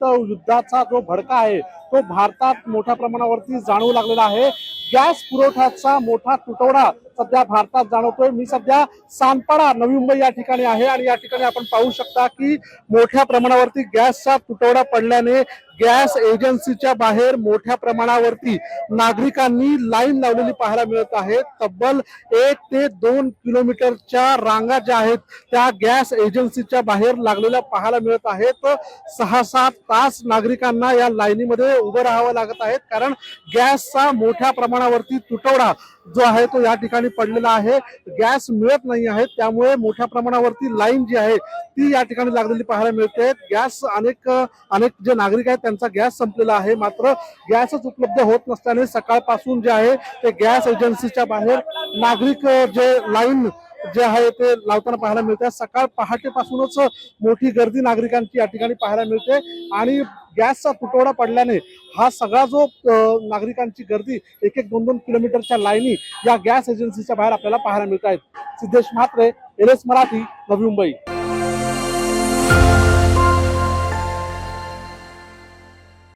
युद्धाचा जो भडका आहे तो भारतात मोठ्या प्रमाणावरती जाणवू लागलेला आहे। गॅस पुरवठ्याचा मोठा तुटवडा सध्या भारतात जाणवतोय। मी सध्या सानपाडा नवी मुंबई या ठिकाणी आहे आणि या ठिकाणी आपण पाहू शकता की मोठ्या प्रमाणावरती गॅसचा तुटवडा पडल्याने गॅस एजन्सीच्या बाहेर मोठ्या प्रमाणावरती नागरिकांनी लाईन लावलेली पाहायला मिळत आहे। तब्बल 1 ते 2 किलोमीटरच्या रांगा ज्या आहेत त्या गॅस एजन्सीच्या बाहेर लागलेल्या पाहायला मिळत आहेत। 6-7 तास नागरिकांना या लाईनीमध्ये उभं राहावं लागत आहे, कारण गॅसचा मोठ्या प्रमाणावरती तुटवडा जो आहे तो या ठिकाणी पडलेला आहे। गॅस मिळत नाही आहे, त्यामुळे मोठ्या प्रमाणावरती लाईन जी आहे ती या ठिकाणी लागलेली पाहायला मिळते। गॅस अनेक जे नागरिक आहेत त्यांचा गॅस संपलेला आहे, मात्र गॅसच उपलब्ध होत नसल्याने सकाळपासून जे आहे ते गॅस एजन्सीच्या बाहेर नागरिक जे लाईन जे आहे ते लावताना पाहायला मिळते। सकाळ पहाटेपासूनच मोठी गर्दी नागरिकांची या ठिकाणी पाहायला मिळते आणि गॅसचा तुटवडा पडल्याने हा सगळा जो नागरिकांची गर्दी 1-1, 2-2 किलोमीटरच्या लाईनी या गॅस एजन्सीच्या बाहेर आपल्याला पाहायला मिळत आहेत। सिद्धेश म्हात्रे, LS मराठी, नवी मुंबई।